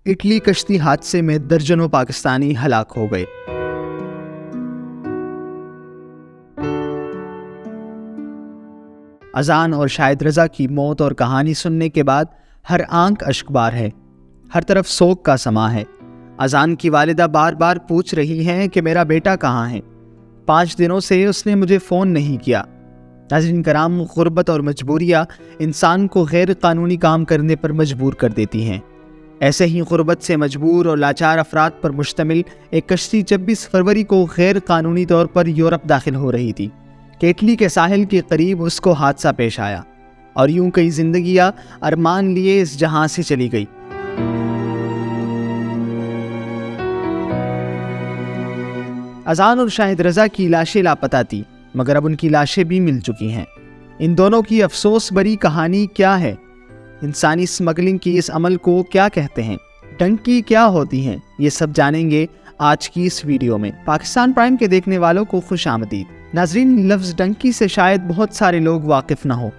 Italy کشتی حادثے میں درجنوں پاکستانی ہلاک ہو گئے۔ اذان اور شاہد رضا کی موت اور کہانی سننے کے بعد ہر آنکھ اشکبار ہے، ہر طرف سوگ کا سما ہے۔ اذان کی والدہ بار بار پوچھ رہی ہیں کہ میرا بیٹا کہاں ہے؟ 5 دنوں سے اس نے مجھے فون نہیں کیا۔ ناظرین کرام، غربت اور مجبوریاں انسان کو غیر قانونی کام کرنے پر مجبور کر دیتی ہیں۔ ایسے ہی غربت سے مجبور اور لاچار افراد پر مشتمل ایک کشتی 26 فروری کو غیر قانونی طور پر یورپ داخل ہو رہی تھی کہ اٹلی کے ساحل کے قریب اس کو حادثہ پیش آیا، اور یوں کئی زندگیاں ارمان لیے اس جہاں سے چلی گئی۔ اذان اور شاہد رضا کی لاشیں لاپتہ تھی، مگر اب ان کی لاشیں بھی مل چکی ہیں۔ ان دونوں کی افسوس بری کہانی کیا ہے؟ انسانی اسمگلنگ کی اس عمل کو کیا کہتے ہیں؟ ڈنکی کیا ہوتی ہیں؟ یہ سب جانیں گے آج کی اس ویڈیو میں۔ پاکستان پرائم کے دیکھنے والوں کو خوش آمدید۔ ناظرین، لفظ ڈنکی سے شاید بہت سارے لوگ واقف نہ ہو۔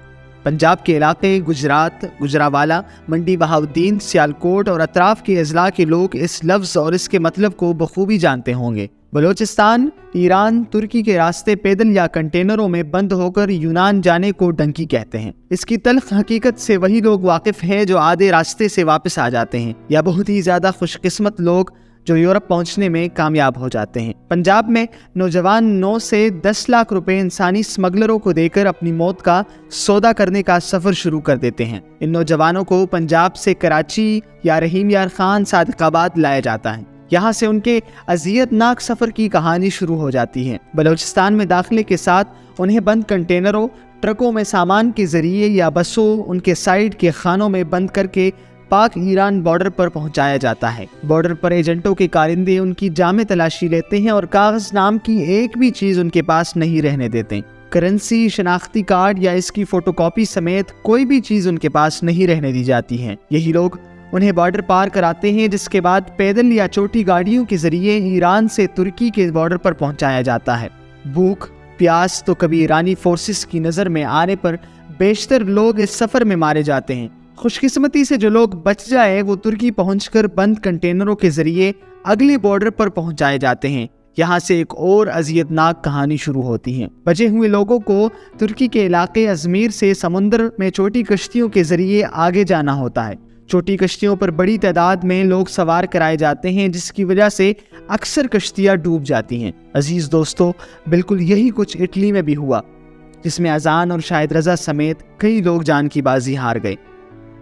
پنجاب کے علاقے گجرات، گجراوالا، منڈی بہاؤالدین، سیالکوٹ اور اطراف کے اضلاع کے لوگ اس لفظ اور اس کے مطلب کو بخوبی جانتے ہوں گے۔ بلوچستان، ایران، ترکی کے راستے پیدل یا کنٹینروں میں بند ہو کر یونان جانے کو ڈنکی کہتے ہیں۔ اس کی تلخ حقیقت سے وہی لوگ واقف ہیں جو آدھے راستے سے واپس آ جاتے ہیں، یا بہت ہی زیادہ خوش قسمت لوگ جو یورپ پہنچنے میں کامیاب ہو جاتے ہیں۔ پنجاب میں نوجوان 9 سے 10 لاکھ روپے انسانی اسمگلروں کو دے کر اپنی موت کا سودا کرنے کا سفر شروع کر دیتے ہیں۔ ان نوجوانوں کو پنجاب سے کراچی یا رحیم یار خان، صادق آباد لایا جاتا ہے۔ یہاں سے ان کے اذیت ناک سفر کی کہانی شروع ہو جاتی ہے۔ بلوچستان میں داخلے کے ساتھ انہیں بند کنٹینروں، ٹرکوں میں سامان کے ذریعے یا بسوں ان کے سائیڈ کے خانوں میں بند کر کے پاک ایران بارڈر پر پہنچایا جاتا ہے۔ بارڈر پر ایجنٹوں کے کارندے ان کی جامع تلاشی لیتے ہیں اور کاغذ نام کی ایک بھی چیز ان کے پاس نہیں رہنے دیتے۔ کرنسی، شناختی کارڈ یا اس کی فوٹو کاپی سمیت کوئی بھی چیز ان کے پاس نہیں رہنے دی جاتی ہے۔ یہی لوگ انہیں بارڈر پار کراتے ہیں، جس کے بعد پیدل یا چھوٹی گاڑیوں کے ذریعے ایران سے ترکی کے بارڈر پر پہنچایا جاتا ہے۔ بھوک پیاس تو کبھی ایرانی فورسز کی نظر میں آنے پر بیشتر لوگ اس سفر میں مارے جاتے ہیں۔ خوش قسمتی سے جو لوگ بچ جائے وہ ترکی پہنچ کر بند کنٹینروں کے ذریعے اگلے بارڈر پر پہنچائے جاتے ہیں۔ یہاں سے ایک اور اذیت ناک کہانی شروع ہوتی ہے۔ بچے ہوئے لوگوں کو ترکی کے علاقے ازمیر سے سمندر میں چھوٹی کشتیوں کے ذریعے آگے جانا ہوتا ہے۔ چھوٹی کشتیوں پر بڑی تعداد میں لوگ سوار کرائے جاتے ہیں، جس کی وجہ سے اکثر کشتیاں ڈوب جاتی ہیں۔ عزیز دوستو، بالکل یہی کچھ اٹلی میں بھی ہوا، جس میں اذان اور شاہد رضا سمیت کئی لوگ جان کی بازی ہار گئے۔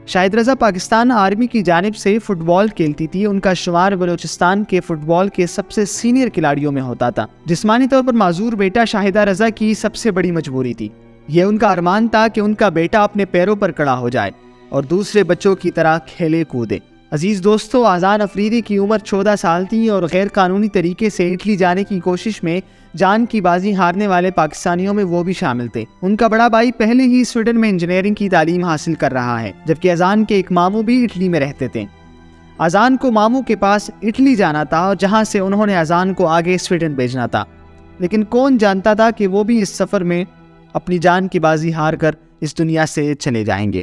شاہد رضا پاکستان آرمی کی جانب سے فٹ بال کھیلتی تھی۔ ان کا شمار بلوچستان کے فٹ بال کے سب سے سینئر کھلاڑیوں میں ہوتا تھا۔ جسمانی طور پر معذور بیٹا شاہدہ رضا کی سب سے بڑی مجبوری تھی۔ یہ ان کا ارمان تھا کہ ان کا بیٹا اپنے پیروں پر کھڑا ہو جائے اور دوسرے بچوں کی طرح کھیلے کودے۔ عزیز دوستو، اذان افریدی کی عمر 14 سال تھی اور غیر قانونی طریقے سے اٹلی جانے کی کوشش میں جان کی بازی ہارنے والے پاکستانیوں میں وہ بھی شامل تھے۔ ان کا بڑا بھائی پہلے ہی سویڈن میں انجینئرنگ کی تعلیم حاصل کر رہا ہے، جبکہ اذان کے ایک ماموں بھی اٹلی میں رہتے تھے۔ اذان کو ماموں کے پاس اٹلی جانا تھا اور جہاں سے انہوں نے اذان کو آگے سویڈن بھیجنا تھا، لیکن کون جانتا تھا کہ وہ بھی اس سفر میں اپنی جان کی بازی ہار کر اس دنیا سے چلے جائیں گے۔